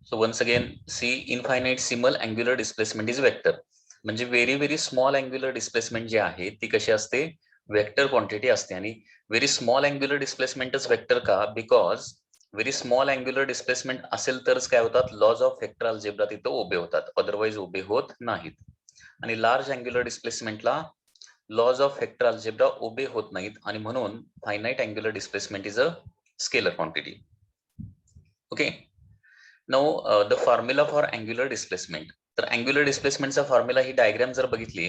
So once again see infinitesimal angular displacement is vector. म्हणजे very very small angular displacement जी आहे ती कशी असते, वेक्टर क्वांटिटी असते. आणि व्हेरी स्मॉल अँग्युलर डिस्प्लेसमेंटच वेक्टर का, because very small angular displacement असेल तरच काय होतात, लॉज ऑफ वेक्टर अल्जेब्रा तिथं उभे होतात, अदरवाईज उभे होत नाहीत. आणि लार्ज अँग्युलर डिस्प्लेसमेंटला लॉज ऑफ वेक्टर अल्जेब्रा उभे होत नाहीत, आणि म्हणून finite angular displacement is a scalar quantity. Okay, now the formula for angular displacement. तर अँग्युलर डिस्प्लेसमेंटचा फॉर्म्युला ही डायग्राम जर बघितली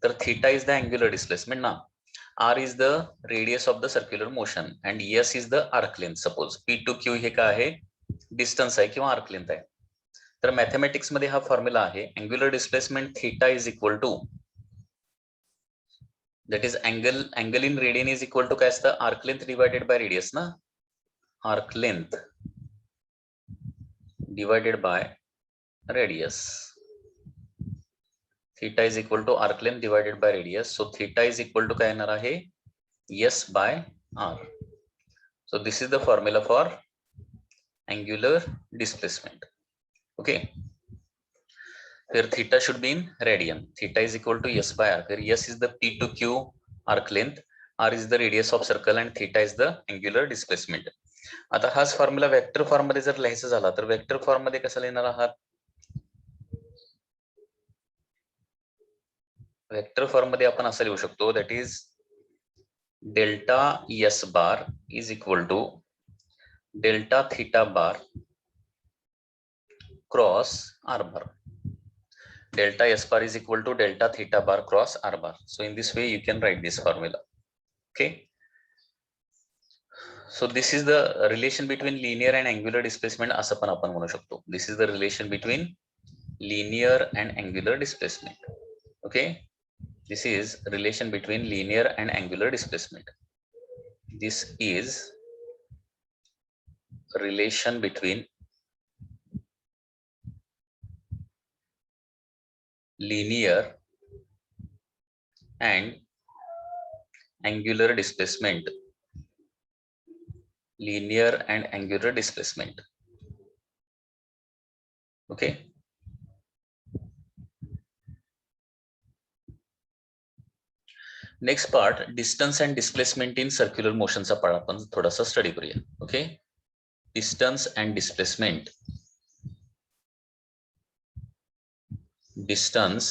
तर theta is the angular displacement ना, R is the radius of the circular motion and S is the arc length. Suppose P to Q हे काय आहे, डिस्टन्स आहे किंवा आर्क लेंथ आहे. तर मॅथमॅटिक्स मध्ये हा फॉर्म्युला आहे, angular displacement theta is equal to, that is angle in radian is equal to काय असतं, arc length divided by radius ना, arc length divided by radius. theta is equal to arc length divided by radius. So theta is equal to काय येणार आहे, s by r. So this is the formula for angular displacement. Okay, here theta should be in radian. Theta is equal to s by r. Here s is the p to q arc length, r is the radius of circle and theta is the angular displacement. आता हाच formula vector form मध्ये जर लिहायचा झाला तर vector form मध्ये कसं लिहिणार आहात, वेक्टर फॉर्म मध्ये आपण असं लिहू शकतो, that is delta S bar is equal to delta theta bar cross R bar. Delta S bar is equal to delta theta bar cross R bar. So in this way you can write this formula. Okay. So this is the relation between linear and angular displacement असं पण आपण म्हणू शकतो. This is the relation between linear and angular displacement. Okay. This is relation between linear and angular displacement. This is relation between linear and angular displacement. Linear and angular displacement. Okay. Next part distance and displacement in circular मोशनचा part आपण थोडासा study करूया. Okay, distance and displacement. Distance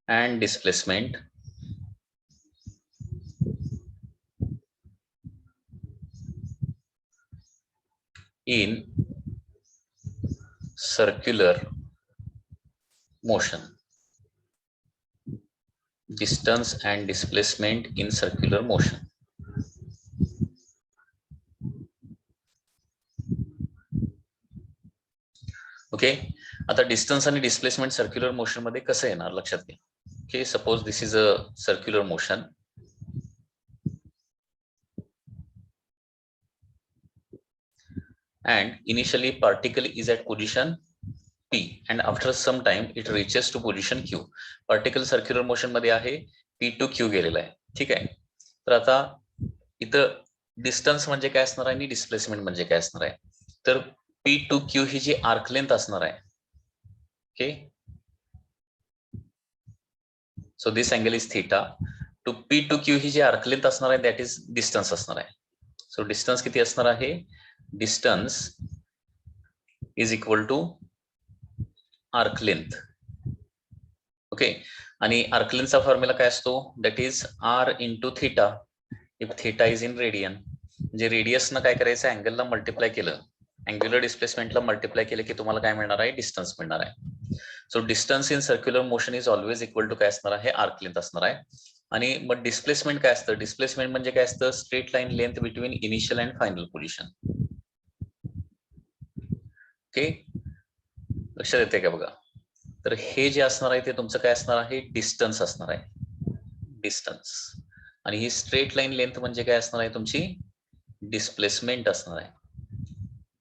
and displacement in circular motion. Distance and displacement in circular motion. Okay, आता distance आणि displacement circular motion मध्ये कसं येणार लक्षात घ्या. Okay, suppose this is a circular motion and initially particle is at position P and after some time it reaches to position Q. Particle circular motion मध्ये आहे, P to Q गेलेला आहे. ठीक आहे, तर आता इथं डिस्टन्स म्हणजे काय असणार आहे आणि डिस्प्लेसमेंट म्हणजे काय असणार आहे, तर P to Q ही जी आर्क लेंथ असणार आहे. Okay, so this angle is theta. To P to Q ही जी आर्क लेंथ असणार आहे दॅट इज डिस्टन्स असणार आहे. सो डिस्टन्स किती असणार आहे, distance is equal to arc length. Okay, आणि आर्क लेंथचा फॉर्म्युला काय असतो, that is R into theta if theta is in radian. म्हणजे रेडियसनं काय करायचं, अँगलला मल्टिप्लाय केलं, अँग्युलर डिस्प्लेसमेंटला मल्टिप्लाय केलं की तुम्हाला काय मिळणार आहे, डिस्टन्स मिळणार आहे. So distance in circular motion is always equal to काय असणार आहे, आर्क लेंथ असणार आहे. आणि मग डिस्प्लेसमेंट काय असतं, डिस्प्लेसमेंट म्हणजे काय असतं, straight line length between initial and final position. Okay, लक्षात येते का बघा. तर हे जे असणार आहे ते तुमचं काय असणार आहे, डिस्टन्स असणार आहे, डिस्टन्स. आणि ही स्ट्रेट लाईन लेंथ म्हणजे काय असणार आहे, तुमची डिस्प्लेसमेंट असणार आहे,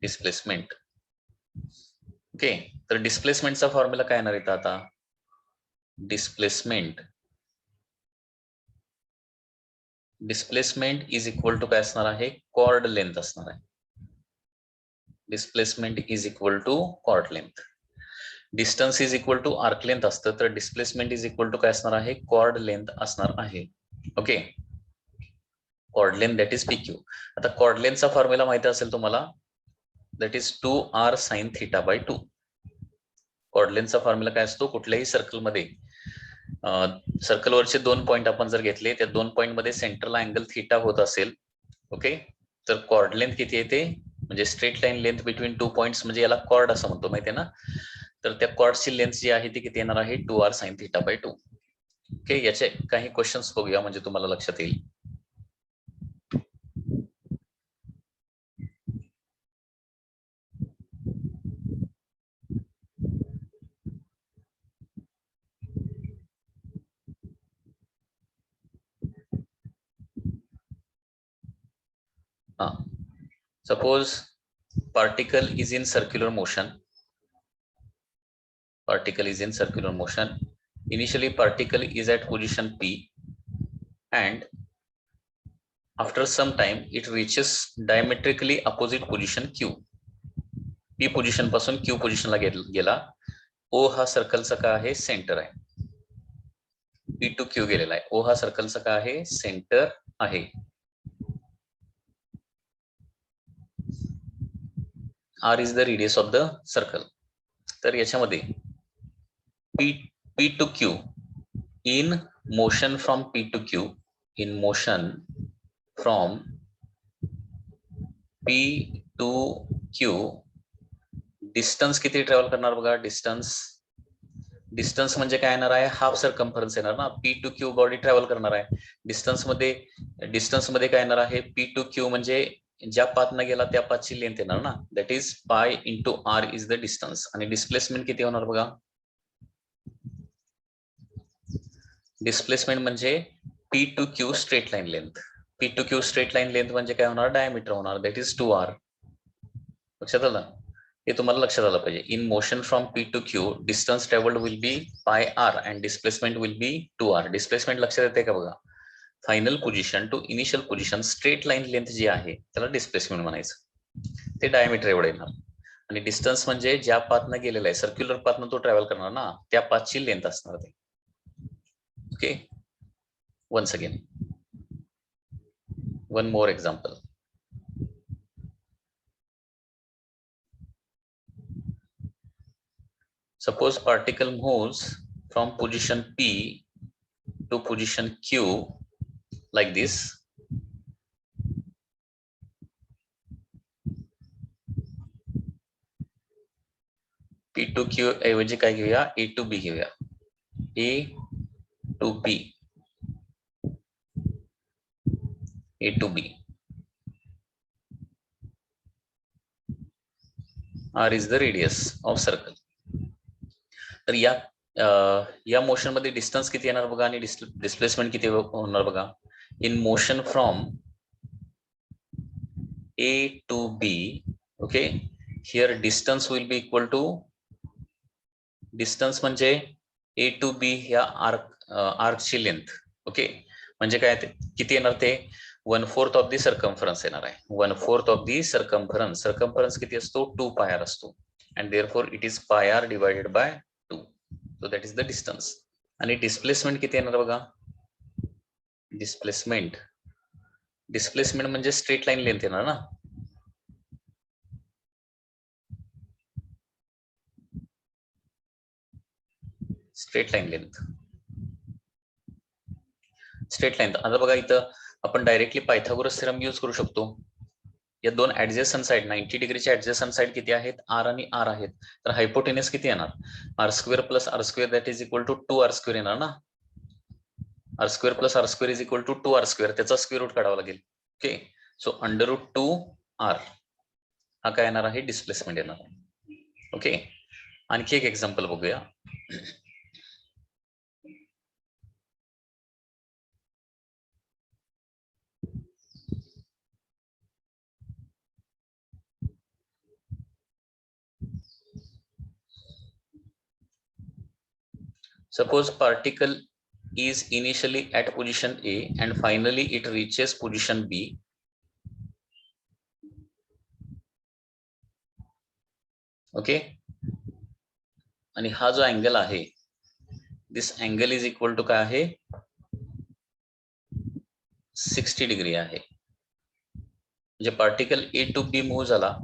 डिस्प्लेसमेंट. ओके, तर डिस्प्लेसमेंटचा फॉर्म्युला काय येणार इथं आता, displacement displacement is equal to काय असणार आहे, कॉर्ड लेंथ असणार आहे. Displacement is equal to chord length. Distance is equal to arc length असतं, तर डिस्प्लेसमेंट इज इक्वल टू काय असणार आहे, कॉर्ड लेंथ असणार आहे. Okay, chord length that is PQ. आता कॉर्ड लेंथचा फॉर्म्युला माहिती असेल तुम्हाला, that is 2r sin θ/2. Chord लेंथचा फॉर्म्युला काय असतो, कुठल्याही सर्कलमध्ये सर्कलवरचे 2 पॉईंट आपण जर घेतले, त्या 2 पॉईंट मध्ये सेंटरला अँगल थीटा होत असेल, ओके, तर कॉर्ड लेंथ किती येते, म्हणजे straight line length between 2 points, म्हणजे याला कॉर्ड असं म्हणतो, माहिती आहे ना. तर त्या कॉर्डची लेंथ जी आहे ती किती येणार आहे, 2r sin θ/2. ओके, याचे काही क्वेश्चन्स बघूया म्हणजे तुम्हाला लक्षात येईल. Suppose particle is in circular motion. Particle is in circular motion. Initially, particle is at position P, and after some time, it reaches diametrically opposite position Q. P position पासून Q position ला गेला. O हा सर्कलचा काय आहे, centre आहे. P to Q गेलेला आहे. O हा सर्कलचा काय आहे, सेंटर आहे. R is the radius of the circle. तर याच्यामध्ये P to Q, in motion from P to Q, in motion from P to Q, distance किती ट्रॅव्हल करणार बघा. डिस्टन्स म्हणजे काय येणार आहे, हाफ सर्कम्फरन्स येणार ना. P to Q body travel करणार आहे. डिस्टन्स मध्ये काय येणार आहे, P to Q म्हणजे ज्या पाथनं गेला त्या पाथची लेंथ येणार ना. That is pi into R is the distance. आणि डिस्प्लेसमेंट किती होणार बघा. डिस्प्लेसमेंट म्हणजे P to Q straight line length. P to Q straight line length म्हणजे काय होणार, डायमीटर होणार. That is 2r. लक्षात आलं, हे तुम्हाला लक्षात आलं पाहिजे. In motion from P to Q, distance travelled will be पाय R and displacement will be 2r. Displacement लक्षात येते का बघा. Final position to initial position, straight line length जी आहे त्याला डिस्प्लेसमेंट म्हणायचं. ते डायमीटर एवढं येणार. आणि डिस्टन्स म्हणजे ज्या पाथनं गेलेला आहे, सर्क्युलर पाथनं तो ट्रॅव्हल करणार ना, त्या पाथची लेंथ असणार ते. Okay, once again, one more example. Suppose particle moves from position P to position Q like this. P to Q ऐवजी काय घेऊया, A to B घेऊया. A to B, A to B. R is the radius of circle. तर या motion मध्ये distance किती येणार बघा आणि डिस्प्लेसमेंट किती होणार बघा. In motion from A to B, okay, here distance will be equal to, distance म्हणजे A to B ह्या आर्कची लेंथ. ओके, म्हणजे काय किती येणार ते, 1/4 ऑफ दी सर्कम्फरन्स येणार आहे. 1/4 ऑफ दी सर्कम्फरन्स. सर्कम्फरन्स किती असतो, 2πr असतो. And therefore it is πr divided by 2. So that is the distance. आणि डिस्प्लेसमेंट किती येणार बघा. डिस्प्लेसमेंट म्हणजे स्ट्रेट लाईन लेंथ येणार ना. Straight line length. आता बघा, इथं आपण डायरेक्टली पायथागोरस थेरम यूज करू शकतो. या दोन ऍडजस्टंट साइड, 90 डिग्रीच्या ऍडजस्टंट साइड किती आहेत, R आणि R आहेत. तर हायपोटेनस किती येणार, r² + r² that is equal to 2r² येणार ना. r² + r² is equal to 2r². त्याचा स्क्वेअर रूट काढावा लागेल. ओके, सो √2r हा काय येणार आहे, डिस्प्लेसमेंट येणार. ओके, आणखी एक एक्झाम्पल बघूया. Suppose particle is initially at position A and finally it reaches position B. Okay, आणि हा जो अँगल आहे, this angle is equal to काय आहे, 60 डिग्री आहे. म्हणजे particle A to B move झाला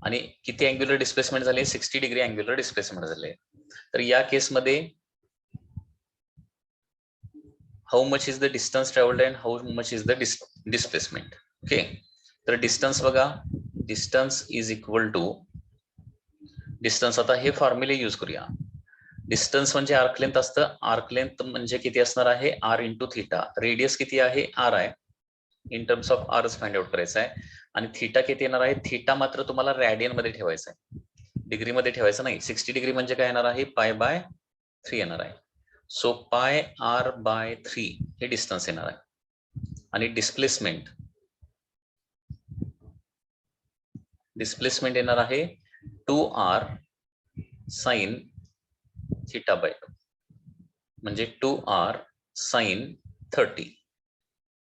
आणि किती अँग्युलर डिस्प्लेसमेंट झाले, 60 डिग्री अँग्युलर डिस्प्लेसमेंट झाले. तर या केसमध्ये how much is the distance travelled and how much is the displacement. Okay, तर डिस्टन्स बघा, distance is equal to distance. आता हे फॉर्म्युले यूज करूया. डिस्टन्स म्हणजे आर्क लेंथ असतं, आर्क लेंथ म्हणजे किती असणार आहे, आर इंटू थिटा. रेडियस किती आहे, आर आहे, इन टर्म्स ऑफ आरच फाइंड आउट करायचं आहे. आणि थिटा किती येणार आहे, थिटा मात्र तुम्हाला रॅडियन मध्ये ठेवायचं आहे, डिग्री मध्ये ठेवायचं नाही. 60 डिग्री म्हणजे काय येणार आहे, पाय बाय 3 येणार आहे. सो पाय आर बाय 3 हे डिस्टन्स येणार आहे. आणि डिस्प्लेसमेंट येणार आहे 2r साइन थिटा बाय 2, म्हणजे 2r साइन 30.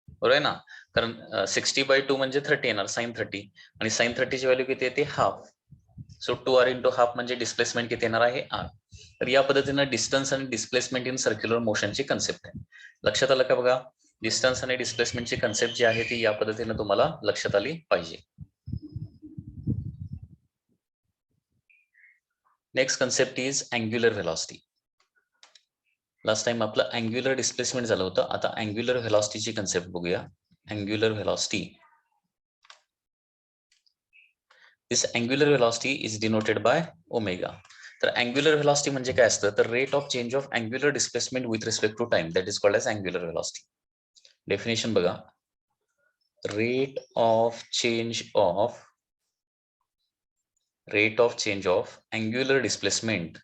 बरोबर आहे ना, कारण 60/2 म्हणजे 30 येणार, साइन 30, आणि साइन 30 ची व्हॅल्यू किती येते, half. So 2r into half म्हणजे डिस्प्लेसमेंट किती येणार आहे, r. तर या पद्धतीने डिस्टन्स आणि डिस्प्लेसमेंट इन सर्क्युलर मोशनची कन्सेप्ट आहे. लक्षात आलं का बघा, डिस्टन्स आणि डिस्प्लेसमेंटची कन्सेप्ट जी आहे ती या पद्धतीने तुम्हाला लक्षात आली पाहिजे. Next concept is angular velocity. Last time आपलं अँग्युलर डिस्प्लेसमेंट झालं होतं, आता अँग्युलर व्हेलॉसिटीची कन्सेप्ट बघूया. Angular velocity, this angular velocity is denoted by omega. तर अँग्युलर व्हेलॉसिटी म्हणजे काय असतं, तर rate of change of angular displacement with respect to time, that is called as angular velocity. Definition बघा, rate of change of angular displacement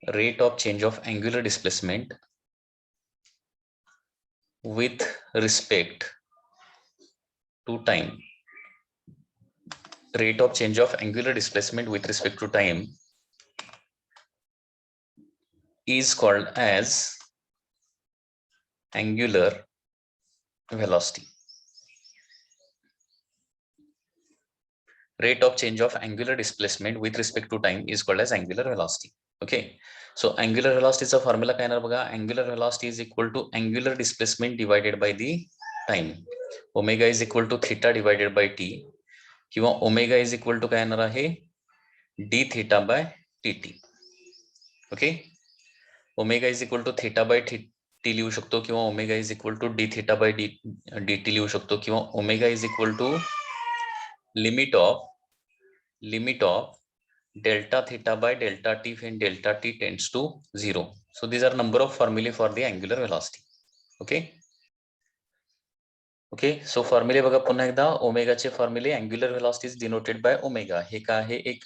rate of change of angular displacement with respect to time. Rate of change of angular displacement with respect to time is called as angular velocity. Rate of change of angular displacement with respect to time is called as angular velocity. Okay, so angular velocity चा formula काय येणार बघा, angular velocity is equal to angular displacement divided by the time. Omega is equal to theta divided by t, किंवा omega is equal to काय येणार आहे, d theta by dt. Okay, omega is equal to theta by t लिहू शकतो, किंवा omega is equal to d theta by dt लिहू शकतो, किंवा omega is equal to limit of delta theta by delta t when delta t tends to 0. So these are number of formulae for the angular velocity. Okay, so फॉर्म्युले बघा पुन्हा एकदा. ओमेगाचे फॉर्म्युले, angular velocity is denoted by omega. हे काय आहे, एक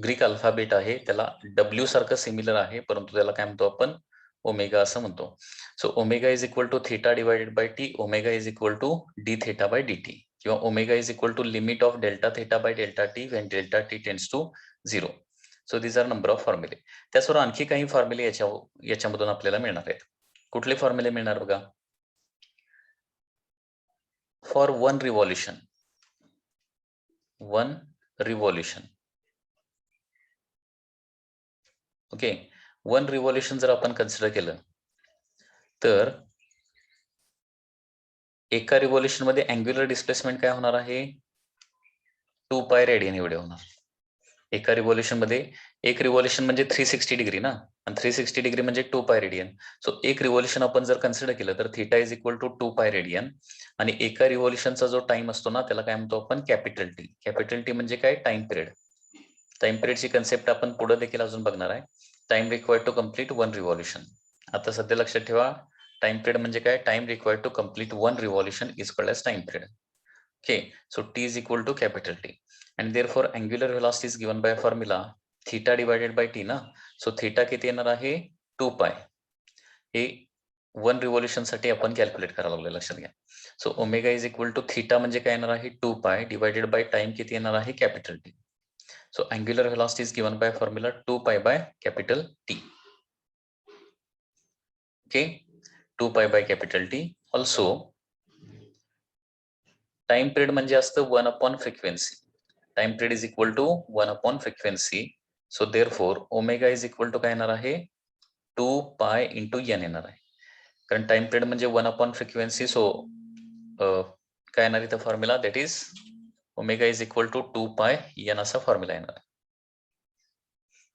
ग्रीक अल्फाबेट आहे, त्याला डब्ल्यू सारखं सिमिलर आहे, परंतु त्याला काय म्हणतो आपण, ओमेगा असं म्हणतो. So omega is equal to theta divided by T, omega is equal to D theta by D T, किंवा omega is equal to limit of delta theta by delta T when delta T tends to 0. So these are number of फॉर्म्युले. त्याचबरोबर आणखी काही फॉर्म्युले याच्यामधून आपल्याला मिळणार आहेत. कुठले फॉर्म्युले मिळणार बघा, for one revolution okay, one revolution जर आपण कन्सिडर केलं तर एका रिव्हॉल्युशन मध्ये अँग्युलर डिस्प्लेसमेंट काय होणार आहे, 2 पाय रेडियन एवढे होणार. एका रिव्हॉल्युशन मध्ये, एक रिव्हॉल्युशन म्हणजे 360 डिग्री ना, आणि 360 डिग्री म्हणजे 2 पाय रेडियन. सो एक रिव्हॉल्युशन आपण जर कन्सिडर केलं तर theta is equal to 2 pi radian, आणि एका रिव्हॉल्युशनचा जो टाइम असतो ना त्याला काय म्हणतो आपण, कॅपिटल टी. कॅपिटल टी म्हणजे काय, टाइम पिरियड. टाइम पिरियडची कन्सेप्ट आपण पुढे देखील अजून बघणार आहे. Time required to complete one revolution. आता सध्या लक्षात ठेवा, टाइम पिरियड म्हणजे काय, time required to complete one revolution is called as time period. Okay, so T is equal to capital T, and therefore angular velocity is given by formula theta divided by t ना. So theta किती येणार आहे, 2 पाय. हे one revolution साठी आपण calculate करायला लागलो, लक्षात घ्या. So omega is equal to theta म्हणजे काय येणार आहे, 2 पाय डिवायडेड बाय टाइम किती येणार आहे, capital T. So angular velocity is given by formula 2 pi by capital T. Okay, 2 pi by capital T, also time period म्हणजे असतं 1 upon frequency. Time period is equal to 1 upon frequency. So therefore omega is equal to काय येणार आहे 2 pi into N येणार आहे. कारण time period म्हणजे 1 upon frequency. So काय येणार इथं formula that is omega is equal to 2 pi N असा फॉर्म्युला येणार आहे.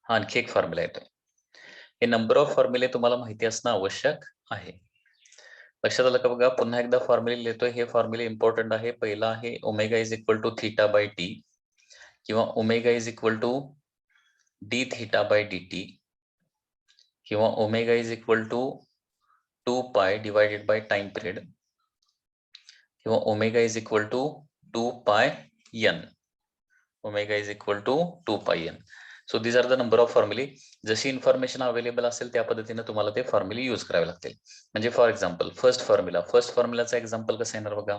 हा आणखी एक फॉर्म्युला येतोय. हे नंबर ऑफ फॉर्म्युले तुम्हाला माहिती असणं आवश्यक आहे. लक्षात आलं का बघा. पुन्हा एकदा फॉर्म्युले लिहितोय. हे फॉर्म्युले इम्पॉर्टंट आहे. पहिला आहे omega is equal to theta by T किंवा omega is equal to D theta by D T किंवा omega is equal to 2 pi divided by time period किंवा omega is equal to 2 pi N. Omega is equal to 2 pi N. So these are the number of फॉर्म्युले. जशी information available असेल त्या पद्धतीने तुम्हाला ते फॉर्म्युले use करावे लागतील. म्हणजे फॉर एक्झाम्पल फर्स्ट फॉर्म्युलाचा एक्झाम्पल कसं येणार बघा.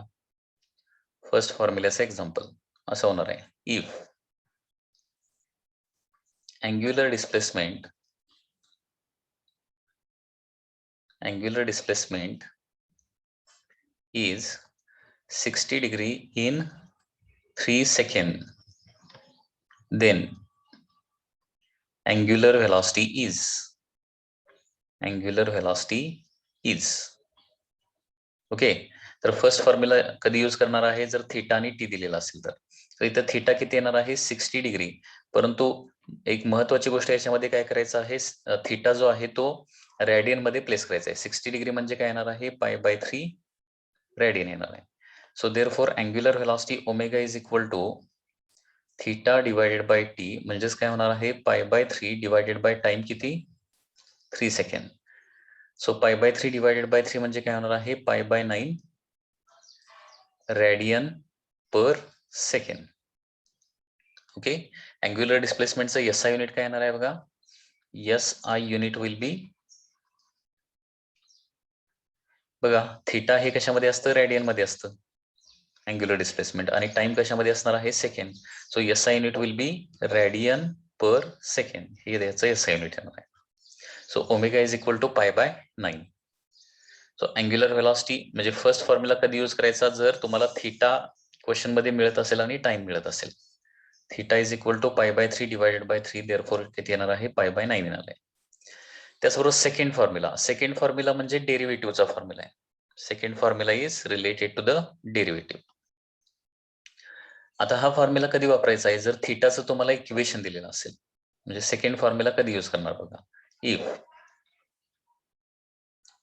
फर्स्ट फॉर्म्युलाचं एक्झाम्पल असं होणार आहे. If angular displacement is 60 degree in 3 seconds, then angular velocity is okay. तर फर्स्ट फॉर्म्युला कधी यूज करणार आहे जर थीटा आणि टी दिलेला असेल तर इथं थीटा किती येणार आहे 60 डिग्री. परंतु एक महत्वाची गोष्ट याच्यामध्ये काय करायचं आहे थीटा जो आहे तो रेडियन मध्ये प्लेस करायचा आहे. 60 डिग्री म्हणजे काय येणार आहे पाय बाय 3 रेडियन येणार आहे. So therefore angular velocity omega is equal to theta divided by T म्हणजेच काय होणार आहे pi by 3 divided by time किती 3 second. So pi by 3 divided by 3 म्हणजे काय होणार आहे pi by 9 radian per second. Okay. Angular डिस्प्लेसमेंटचं एसआय युनिट काय येणार आहे बघा. एसआय युनिट विल बी बघा थीटा हे कशामध्ये असतं रेडियन मध्ये असतं अँग्युलर डिस्प्लेसमेंट आणि टाइम कशामध्ये असणार आहे second. So SI unit will be radian per second. हे द्यायचं एसआय युनिट येणार आहे. So omega is equal to pi by 9. So angular velocity म्हणजे फर्स्ट फॉर्म्युला कधी यूज करायचा जर तुम्हाला थीटा क्वेश्चन मध्ये मिळत असेल आणि टाइम मिळत असेल. Theta is equal to pi by 3 divided by 3 therefore किती येणार आहे पाय बाय 9 येणार आहे. त्याचबरोबर सेकंड फॉर्म्युला म्हणजे डेरिव्हेटिव्हचा फॉर्म्युला आहे. Second formula is related to the derivative. आता हा फॉर्म्युला कधी वापरायचा आहे जर थीटाचं तुम्हाला इक्वेशन दिलेलं असेल. म्हणजे सेकंड फॉर्म्युला कधी यूज करणार बघा. If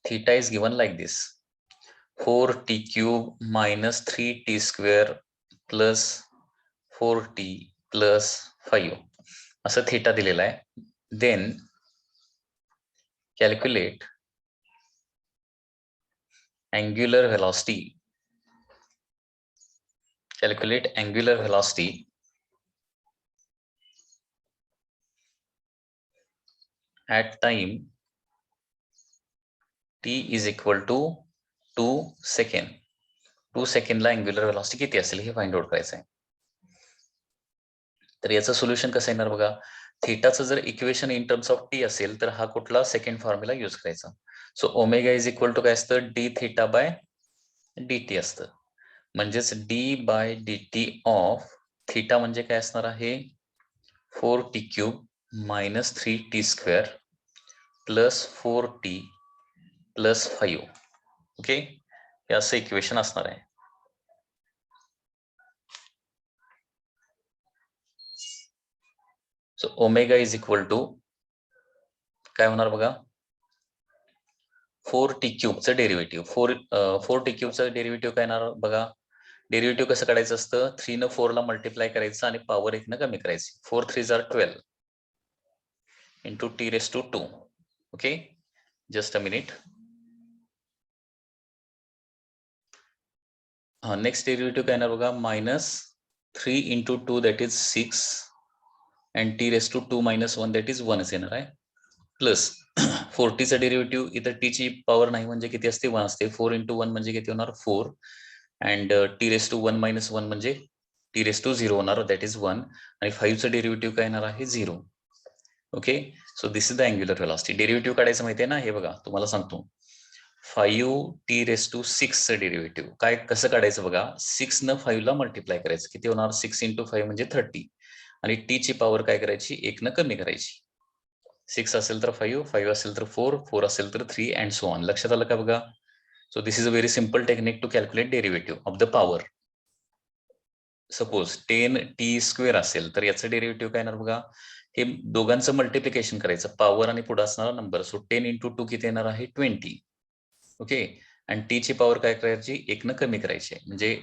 theta is given like this 4t cube minus 3t square plus 4t plus 5 असं थीटा दिलेला आहे. Then calculate angular velocity at time t is equal to 2 second. 2 सेकंडला अँग्युलर व्हेलॉसिटी किती असेल हे फाइंड आउट करायचं आहे. तर याचं सोल्युशन कसं येणार बघा. थीटाचं जर equation in terms of t असेल तर हा कुठला सेकंड फॉर्म्युला यूज करायचा. So omega is equal to काय असतं d theta by D t असतं. म्हणजेच d by D t of theta म्हणजे काय असणार आहे 4t cube minus 3t square plus 4t plus 5. Okay. हे असं इक्वेशन असणार आहे. So omega is equal to काय होणार बघा 4t क्यूबचं डेरिव्हेटिव्ह 4t क्यूबचं डेरिव्हेटिव्ह काय येणार बघा. डेरिव्हेटिव्ह कसं काढायचं असतं 3 न 4 ला मल्टिप्लाय करायचं आणि पॉवर 1 न कमी करायची. 4 3 are 12 into t raise to 2. Okay. Just a minute. हा नेक्स्ट डेरिव्हेटिव्ह काय येणार बघा minus 3 into 2 that is 6 and t raise to 2 minus 1 that is 1 येणार आहे. प्लस 4tचा डेरिव्हेटिव्ह इथं टी ची पॉवर नाही म्हणजे किती असते 1 असते. 4 इंटू 1 म्हणजे किती होणार 4 and t raise to 1 minus 1 म्हणजे टी रेस टू 0 होणार दॅट इज 1 आणि 5चं डेरिव्हेटिव्ह काय येणार आहे 0. Okay. So this is the angular velocity. Derivative काढायचं माहिती आहे ना. हे बघा तुम्हाला सांगतो 5t⁶ डेरिव्हेटिव्ह काय कसं काढायचं बघा. 6 न 5 ला मल्टिप्लाय करायचं. किती होणार? 6 × 5 म्हणजे 30. आणि टी ची पॉवर काय करायची? 1 न कमी करायची. 6 असेल तर 5, 5 असेल तर 4, 4 असेल तर 3 अँड सो ऑन. लक्षात आलं का बघा? So this is a very simple technique to calculate derivative of the power. Suppose 10t² असेल तर याचं डेरिव्हेटिव्ह काय येणार बघा. हे दोघांचं मल्टिप्लिकेशन करायचं, पॉवर आणि पुढे असणारा नंबर. सो 10 × 2 किती येणार आहे? 20. ओके. आणि टी ची पॉवर काय करायची? 1 न कमी करायची. म्हणजे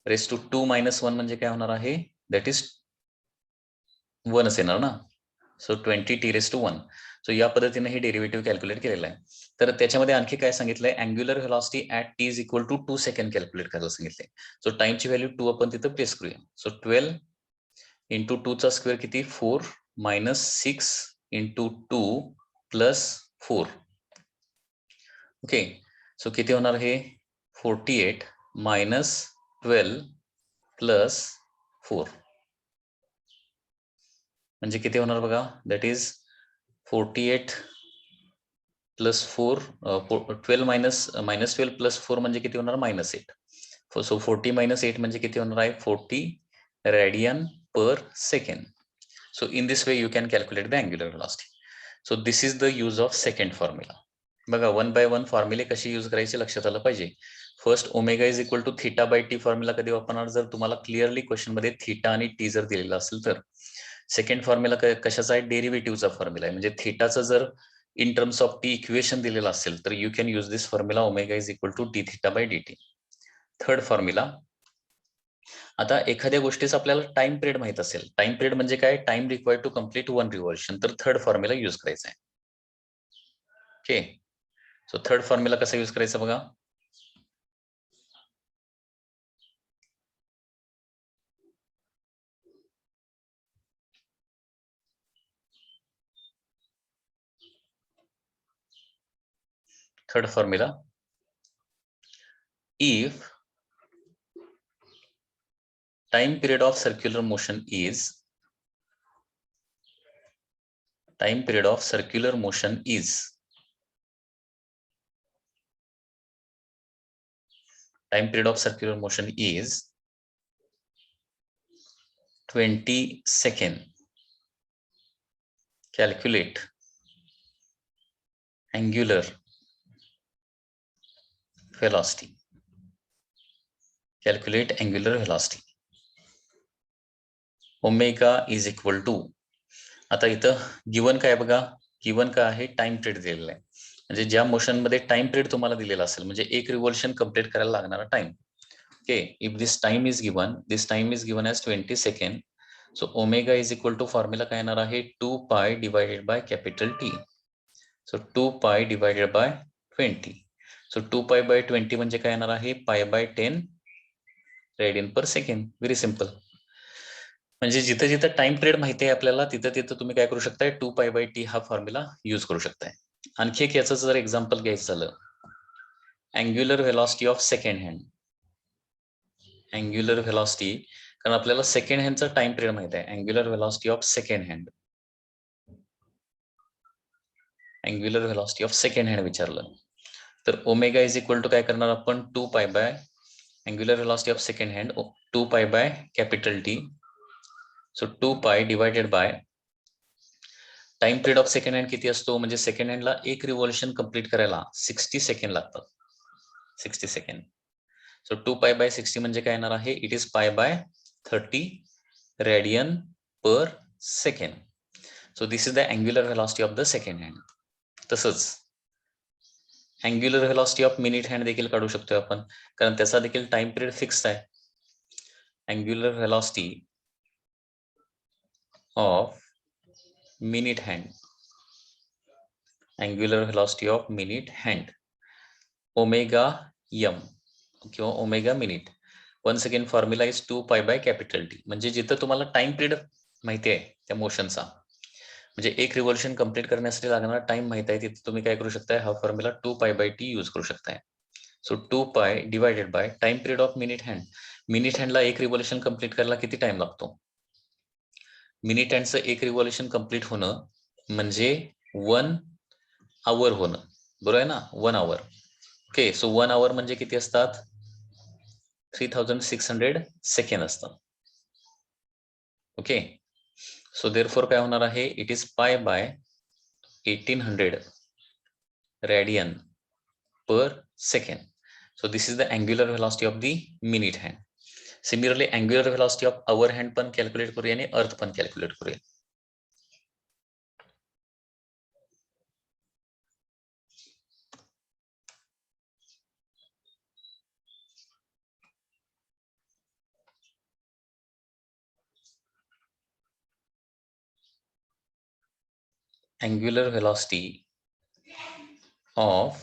रेस टू 2 - 1 म्हणजे काय होणार आहे? दॅट इज 1च येणार ना. So 20t⁻1. सो या पद्धतीने हे डेरिव्हेटिव्ह कॅल्क्युलेट केलेलं आहे. तर त्याच्यामध्ये आणखी काय सांगितलंय? Angular velocity at t is equal to 2 second calculate करायला सांगितलंय. सो टाइमची व्हॅल्यू 2 आपण तिथं प्लेस करूया. सो 12 × 2 चा स्क्वेअर किती? 4 - 6 × 2 + 4. ओके. सो किती होणार हे? 48 - 12 + 4 म्हणजे किती होणार बघा. दॅट इज 48 + 4 12 -12 + 4 म्हणजे किती होणार? -8. सो 40 - 8 म्हणजे किती होणार आहे? 40 radian per second. So in this way you can calculate the angular velocity. So this is the use of second formula. बघा 1 बाय 1 फॉर्म्युले कशी यूज करायचे लक्षात आलं पाहिजे. First omega is equal to θ/t formula कधी वापरणार? जर तुम्हाला क्लिअरली क्वेश्चन मध्ये थीटा आणि टी जर दिलेला असेल तर. सेकंड फॉर्म्युला कशाचा आहे? डेरिव्हेटिव्हचा फॉर्म्युला आहे. म्हणजे थीटाचं जर in terms of t equation दिलेलं असेल तर you can use this formula omega is equal to dθ/dt. Third formula. आता एखाद्या गोष्टीचा आपल्याला टाइम पिरियड माहित असेल. टाइम पिरियड म्हणजे काय? Time required to complete 1 revolution. तर थर्ड फॉर्म्युला यूज करायचा आहे. ओके. सो थर्ड फॉर्म्युला कसा यूज करायचा बघा. Third formula, if time period of circular motion is time period of circular motion is 20 second. Calculate angular velocity. Calculate angular velocity. Omega is equal to. आता इथं given काय बघा. Given काय आहे? Time period दिलेला आहे. म्हणजे ज्या मोशन मध्ये टाइम पिरियड तुम्हाला दिलेला असेल म्हणजे एक रिव्हॉल्यूशन कंप्लीट करायला लागणारा time. Okay. If this time is given as 20 second. So omega is equal to formula काय येणार आहे? 2π divided by capital T. So 2π divided by 20. So 2π/20 म्हणजे काय येणार आहे? π/10 radian per second. Very simple. म्हणजे जिथं जिथं टाइम पिरियड माहिती आहे आपल्याला तिथं तिथं तुम्ही काय करू शकताय? 2π/t हा फॉर्म्युला यूज करू शकताय. आणखी एक याचं जर एक्झाम्पल घ्यायचं झालं. Angular velocity of second hand. Angular velocity, कारण आपल्याला सेकंड हँडचा टाइम पिरियड माहित आहे. Angular velocity of second hand. Angular velocity of second hand विचारलं तर ओमेगा इज इक्वल टू काय करणार आपण? 2π by angular velocity of second hand 2π by capital T. So 2π divided by time period of second hand किती असतो? म्हणजे second हँडला एक revolution complete करायला 60 सेकंड लागतात. 60 सेकंड. सो 2π/60 म्हणजे काय येणार आहे? It is π/30 radian per second. So this is the angular velocity of the second hand. तसंच angular velocity of minute hand देखील काढू शकतो आपण, कारण त्याचा देखील टाइम पिरियड फिक्स आहे. Angular velocity of minute hand. Angular velocity of minute hand omega M किंवा omega minute. Once again formula is 2π by capital T. म्हणजे जिथं तुम्हाला टाइम पिरियड माहिती आहे त्या मोशनचा, म्हणजे एक रिव्हॉल्यूशन कंप्लीट करण्यासाठी लागणारा टाइम माहिती आहे, तिथे तुम्ही काय करू शकताय? हा फॉर्म्युला 2π/t यूज करू शकताय. So 2π divided by time period of minute hand. Minute हँडला एक रिव्हॉल्यूशन कंप्लीट करायला किती टाइम लागतो? मिनिट हँडचं एक रिव्हॉल्यूशन कंप्लीट होणं म्हणजे 1 आवर होणं. बरोबर आहे ना? 1 आवर. ओके, सो 1 आवर म्हणजे किती असतात? 3600 सेकंड असतात. ओके, सो देअरफॉर काय होणार आहे? It is pi by 1800 radian per second. So this is the angular velocity of the minute hand. Similarly, angular velocity of hour hand पण कॅल्क्युलेट करूया आणि अर्थ पण कॅल्क्युलेट करूया. Angular velocity of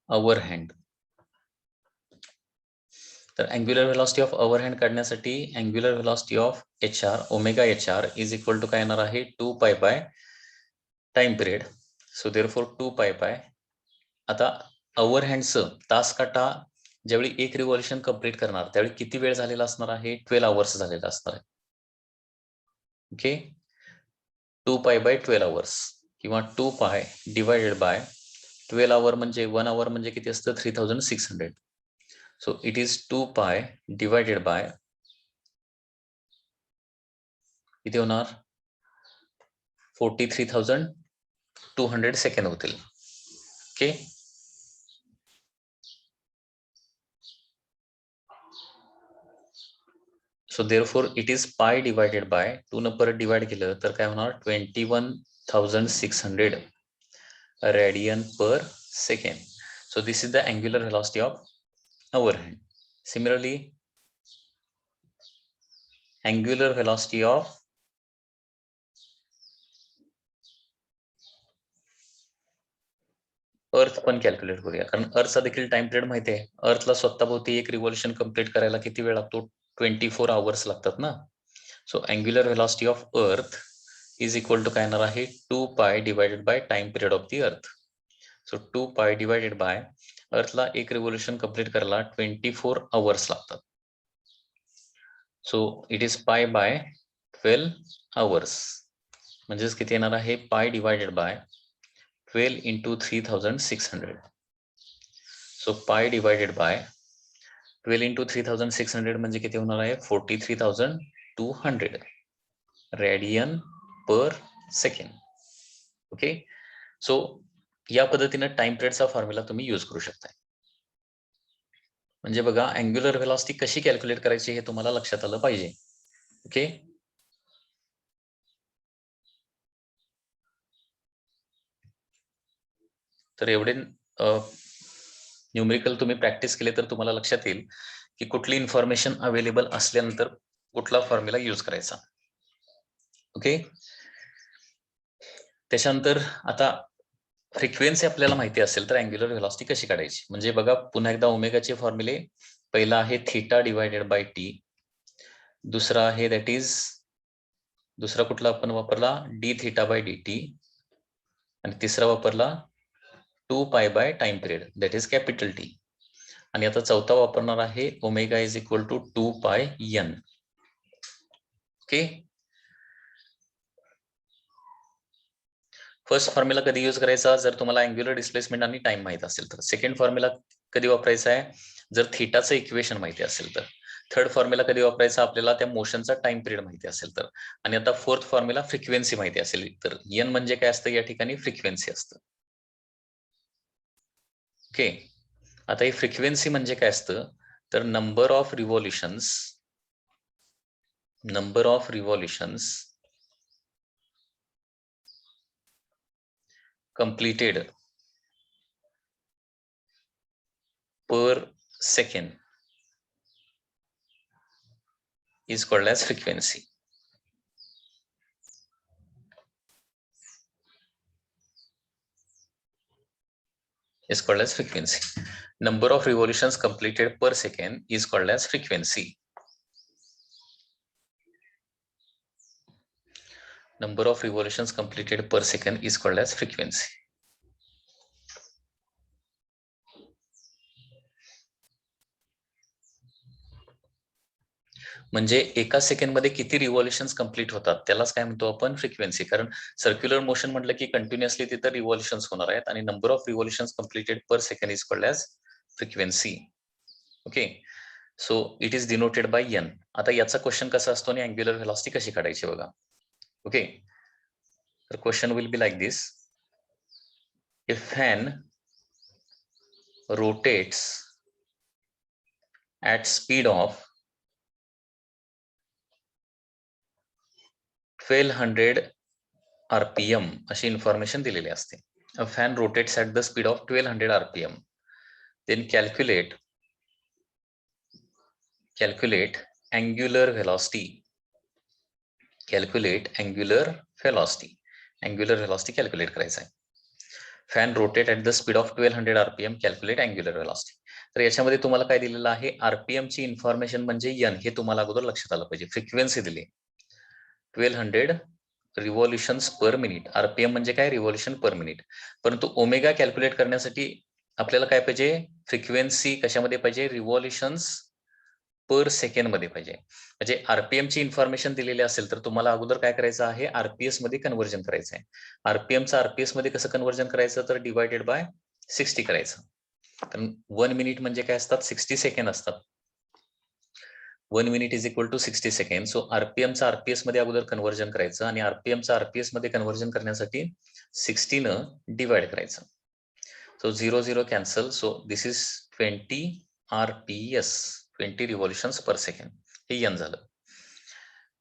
hour hand. तर angular velocity of hour hand काढण्यासाठी angular velocity of HR omega HR is equal to काय येणार आहे? 2 pi by time period. So therefore 2 pi bye, आता अवर हँडचं तास काटा ज्यावेळी एक रिव्हॉल्युशन कंप्लीट करणार त्यावेळी किती वेळ झालेला असणार आहे? 12 आवर्स झालेला असणार आहे. ओके, 2 पाय बाय 12 आवर्स किंवा 2 पाय डिवायडेड बाय 12 आवर म्हणजे 1 आवर म्हणजे किती असतं? 3600. So it is 2 pi divided bye किती होणार? 43,200 सेकंड होतील. Okay, so therefore it is पाय डिवायडेड बाय 2 न परत डिवाइड केलं तर काय होणार? 21,600 radian per second. So this is the angular velocity of hour hand. Similarly angular velocity of अर्थ पण कॅल्क्युलेट करूया, कारण अर्थचा देखील टाइम पिरियड माहिती आहे. अर्थला स्वतःभोवती एक रिव्हॉल्युशन कंप्लीट करायला किती वेळ लागतो? 24 आवर्स लागतात ना. So angular velocity of earth is equal to काय येणार आहे? 2 pi divided by time period of the earth. So 2 pi divided bye अर्थला एक रिव्हॉल्युशन कंप्लीट करायला 24 आवर्स लागतात. So it is pi by 12 hours म्हणजेच किती येणार आहे? पाय divided bye 12 into 3600. So pi divided by 12 into 3600 म्हणजे किती होणार आहे? 43,200 radian per second. Okay, so या पद्धतीने टाइम पिरियडचा फॉर्म्युला तुम्ही यूज करू शकता. म्हणजे बघा, अँग्युलर व्हेलॉसिटी कशी कॅल्क्युलेट करायची हे तुम्हाला लक्षात आलं पाहिजे. ओके, तर एवढे न्यूमेरिकल तुम्ही प्रॅक्टिस केले तर तुम्हाला लक्षात येईल की कुठली इन्फॉर्मेशन अवेलेबल असल्यानंतर कुठला फॉर्म्युला यूज करायचा. ओके, त्याच्यानंतर आता फ्रिक्वेन्सी आपल्याला माहिती असेल तर अँग्युलर व्हेलॉसिटी कशी काढायची? म्हणजे बघा, पुन्हा एकदा ओमेगाचे फॉर्म्युले. पहिला आहे थीटा डिवायडेड बाय टी, दुसरा आहे दॅट इज दुसरा कुठला आपण वापरला? D theta by D T, आणि तिसरा वापरला 2 pi by time period that is capital T, आणि आता चौथा वापरणार आहे omega is equal to 2 pi N. Okay, first formula कधी यूज करायचा? जर तुम्हाला अँग्युलर डिस्प्लेसमेंट आणि टाइम माहित असेल तर. सेकंड फॉर्म्युला कधी वापरायचा आहे? जर थीटाचं इक्वेशन माहिती असेल तर. थर्ड फॉर्म्युला कधी वापरायचा? आपल्याला त्या मोशनचा टाइम पिरियड माहिती असेल तर. आणि आता फोर्थ फॉर्म्युला फ्रिक्वेन्सी माहिती असेल तर. एन म्हणजे काय असतं या ठिकाणी? फ्रिक्वेन्सी असतं. ओके, आता ही फ्रिक्वेन्सी म्हणजे काय असतं? तर number of revolutions completed per second is called as frequency. Is called as frequency. Number of revolutions completed per second is called as frequency. Number of revolutions completed per second is called as frequency. म्हणजे एका second मध्ये किती रिव्हॉल्युशन्स complete होतात त्यालाच काय म्हणतो आपण frequency. कारण सर्क्युलर मोशन म्हटलं की कंटिन्युअसली तिथं रिव्हॉल्युशन्स होणार आहेत आणि number of revolutions completed per second is called as frequency. Okay, so it is denoted by N. आता याचा क्वेश्चन कसा असतो आणि अँग्युलर व्हेलॉसिटी कशी काढायची बघा. ओके, तर question will be like this. A fan rotates at speed of 1200 RPM अशी इन्फॉर्मेशन दिलेली असते. A fan rotates at the speed of 1200 RPM. Then calculate angular velocity. Calculate angular velocity. Angular velocity calculate करायचं आहे. Fan rotate at the speed of 1200 RPM. Calculate angular velocity. तर याच्यामध्ये तुम्हाला काय दिलेलं आहे, आरपीएम ची इन्फॉर्मेशन म्हणजे एन, हे तुम्हाला अगोदर लक्षात आलं पाहिजे. फ्रिक्वेन्सी दिली 1200 रिव्हॉल्युशन्स पर मिनिट. आरपीएम म्हणजे काय, रिव्हॉल्युशन पर मिनिट. परंतु ओमेगा कॅल्क्युलेट करण्यासाठी आपल्याला काय पाहिजे, फ्रिक्वेन्सी कशामध्ये पाहिजे, रिव्हॉल्युशन्स पर सेकंड मध्ये पाहिजे. म्हणजे आरपीएम ची इन्फॉर्मेशन दिलेली असेल तर तुम्हाला अगोदर काय करायचं आहे, आरपीएस मध्ये कन्व्हर्जन करायचं आहे. आरपीएमचं आरपीएस मध्ये कसं कन्व्हर्जन करायचं, तर डिवायडेड बाय 60 करायचं. तर 1 मिनिट म्हणजे काय असतात, 60 सेकंड असतात. 1 minute is equal to 60 second. So आरपीएमचं आरपीएस मध्ये अगोदर कन्व्हर्जन करायचं आणि आरपीएमचं आरपीएस मध्ये कन्व्हर्जन करण्यासाठी 60 न डिवाइड करायचं. सो 0 0 cancel. So this is 20 RPS, 20 revolutions per second. हे एन झालं.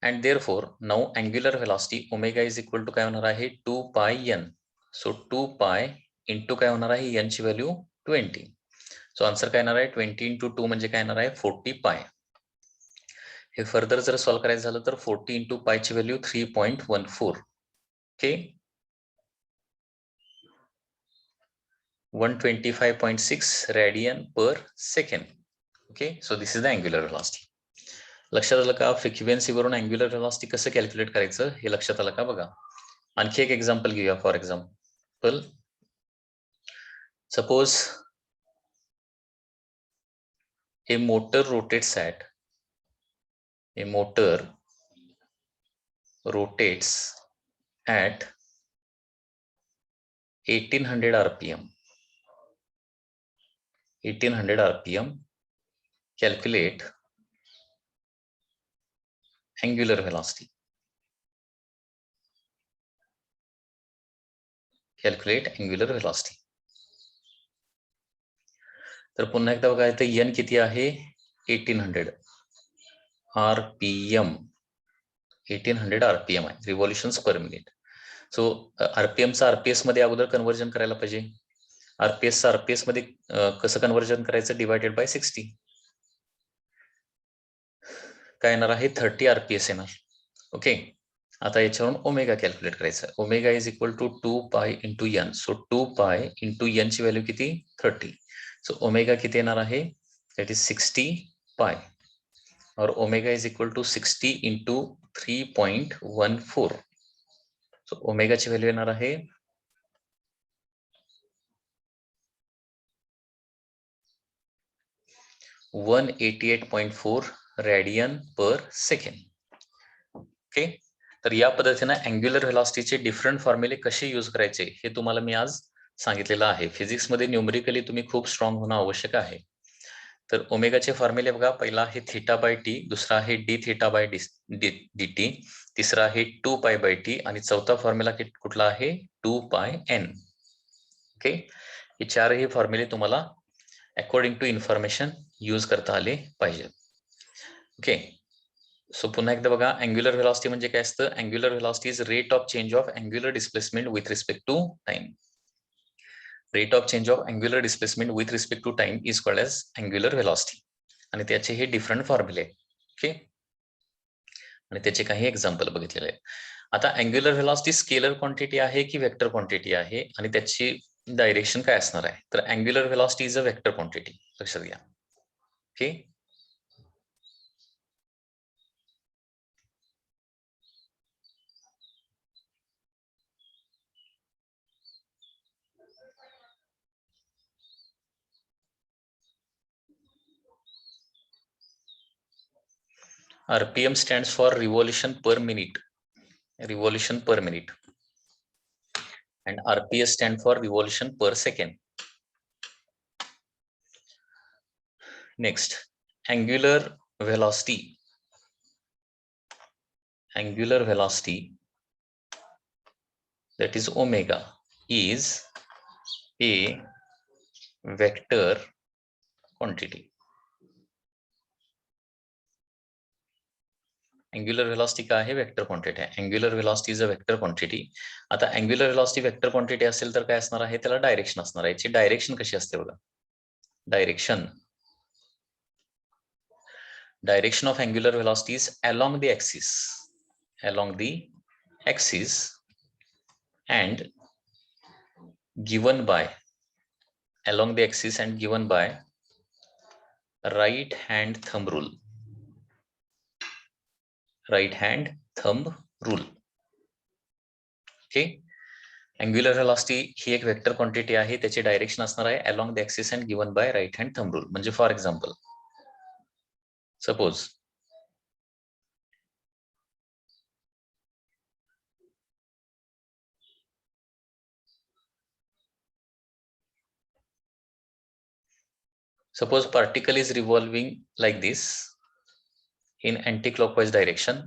And therefore now angular velocity omega is equal to काय होणार आहे, 2 pi N. So 2 pi into काय होणार आहे, एन ची व्हॅल्यू 20. सो आन्सर काय येणार आहे, 20 इंटू 2 म्हणजे काय येणार आहे, 40 पाय. हे फर्दर जर सॉल्व्ह करायचं झालं तर 40 इंटू पायची value 3.14. Okay, 125.6 radian per second. Okay, so this is the angular velocity. लक्षात आलं का, फ्रिक्वेन्सी वरून अँग्युलर व्हेलॉसिटी कसं कॅल्क्युलेट करायचं हे लक्षात आलं का बघा. आणखी एक एक्झाम्पल घेऊया. For example, suppose a motor rotates at 1800 RPM. 1800 RPM. Calculate angular velocity. Calculate angular velocity. तर पुन्हा एकदा बघा, इथे एन किती आहे, 1800 RPM. 1800 RPM आहे, रिव्हॉल्युशन्स पर मिनिट. सो आरपीएमचं आरपीएस मध्ये अगोदर कन्व्हर्जन करायला पाहिजे. आरपीएसचं आरपीएस मध्ये कसं कन्व्हर्जन करायचं, डिवायडेड बाय 60. काय येणार आहे, 30 RPS येणार. ओके, आता याच्यावरून ओमेगा कॅल्क्युलेट करायचं. Omega is equal to 2 pi into N. So 2 pi into N ची व्हॅल्यू किती, 30. सो ओमेगा किती येणार आहे, दॅट इज 60 पाय. और omega is equal to 60 into 3.14. So ओमेगाची व्हॅल्यू येणार आहे 188.4 रेडियन पर सेकंड. ओके, तर या पद्धतीने अँग्युलर व्हेलॉसिटीचे डिफरंट फॉर्म्युले कसे यूज करायचे हे तुम्हाला मी आज सांगितलेलं आहे. फिजिक्स मध्ये न्यूमरिकली तुम्ही खूप स्ट्रॉंग होणं आवश्यक आहे. तर ओमेगाचे फॉर्म्युले बघा, पहिला आहे थीटा बाय टी, दुसरा आहे D theta by D T, तिसरा आहे 2 पाय बाय टी आणि चौथा फॉर्म्युला कुठला आहे, 2 पाय एन. ओके, हे चारही फॉर्म्युले तुम्हाला अकॉर्डिंग टू इन्फॉर्मेशन यूज करता आले पाहिजे. ओके, सो पुन्हा एकदा बघा, अँग्युलर व्हेलॉसिटी म्हणजे काय असतं, angular velocity is rate of change of angular displacement with respect to time. Rate of change of angular displacement with respect to time is called as angular velocity. आणि त्याचे हे different फॉर्म्युले. Okay, आणि त्याचे काही example बघितलेले आहेत. आता angular velocity scalar quantity आहे की वेक्टर क्वांटिटी आहे आणि त्याची डायरेक्शन काय असणार आहे, तर angular velocity is a vector quantity, लक्षात घ्या. Okay, RPM stands for revolution per minute. Revolution per minute. And RPS stand for revolution per second. Next, angular velocity. Angular velocity, that is omega, is a vector quantity. Angular velocity काय आहे? Vector quantity आहे. Angular velocity is a vector quantity. आता angular velocity vector quantity असेल तर काय असणार आहे? त्याला डायरेक्शन असणार आहे. याची डायरेक्शन कशी असते बघा? Direction of angular velocity is along the axis. Along the axis and given by right hand thumb rule. Right hand thumb rule. Okay. Angular velocity ही एक वेक्टर क्वांटिटी आहे. त्याची डायरेक्शन असणार आहे along the axis and given by right hand thumb rule. म्हणजे for example, suppose particle is revolving like this in anti-clockwise direction.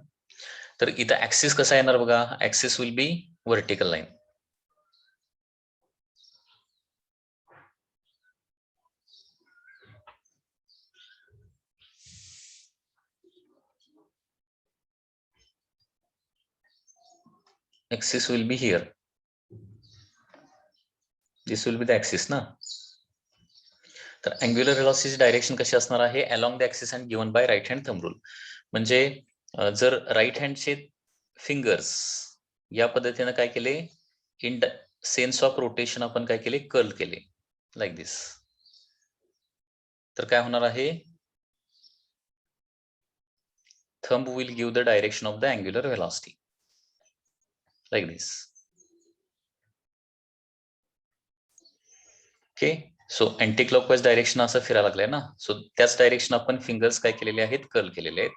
तर इथं axis कसा येणार बघा? Axis will be vertical line. Axis will be here. This will be the axis ना. तर angular velocity direction कशी असणार आहे? along the axis and given by right hand thumb rule. म्हणजे जर राईट हँडचे फिंगर्स या पद्धतीने काय केले? इन सेन्स ऑफ रोटेशन आपण काय केले? कर्ल केले लाईक दिस. तर काय होणार आहे? thumb will give the direction of the angular velocity like this. Okay, so anti clockwise direction असं फिरायला लागलंय ना. सो त्याच डायरेक्शन आपण फिंगर्स काय केलेले आहेत? कर्ल केलेले आहेत.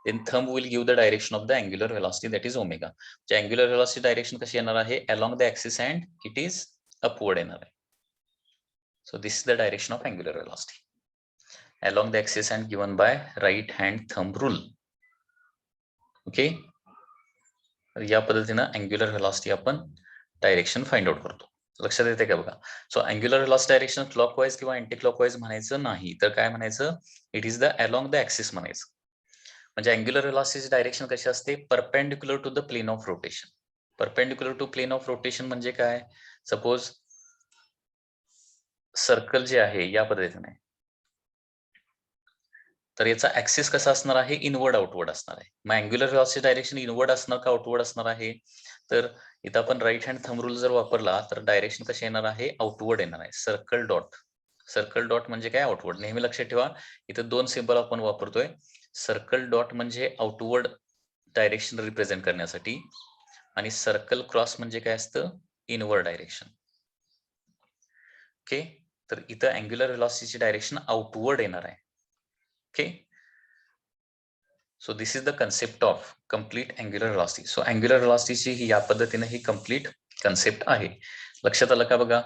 Then thumb will give the direction of the angular velocity, that is omega. जे अँग्युलर व्हेलॉसिटी डायरेक्शन कशी येणार आहे? Along the axis and it is upward येणार आहे. So this is the direction of angular velocity along the axis and given by right hand thumb rule. Okay, या पद्धतीनं angular velocity आपण direction find out करतो. लक्षात येते का बघा? सो अँग्युलर व्हेलॉसिटी डायरेक्शन क्लॉकवाइज किंवा अँटी क्लॉकवाइज म्हणायचं नाही, तर काय म्हणायचं? It is the along the axis म्हणायचं. म्हणजे अँग्युलर व्हेलॉसिटी डायरेक्शन कशी असते? Perpendicular to the plane of rotation. Perpendicular to plane of rotation म्हणजे काय? सपोज सर्कल जे आहे या पद्धतीने, तर याचा ऍक्सिस कसा असणार आहे? इनवर्ड आउटवर्ड असणार आहे. मग अँग्युलर व्हेलॉसिटी डायरेक्शन इनवर्ड असणार का आउटवर्ड असणार आहे? तर इथं आपण राईट हँड थंब रूल जर वापरला तर डायरेक्शन कशी येणार आहे? आउटवर्ड येणार आहे. Circle dot. सर्कल डॉट म्हणजे काय? आउटवर्ड. नेहमी लक्षात ठेवा, इथं दोन सिंबल आपण वापरतोय. सर्कल डॉट म्हणजे आउटवर्ड डायरेक्शन रिप्रेझेंट करण्यासाठी, आणि सर्कल क्रॉस म्हणजे काय असतं? Inward direction. ओके, तर इथं अँग्युलर व्हेलॉसिटीची डायरेक्शन आउटवर्ड येणार आहे. Okay, so this is the concept of complete angular velocity. सो अँग्युलर व्हेलॉसिटीची ही या पद्धतीने ही कम्प्लीट कन्सेप्ट आहे. लक्षात आलं का बघा?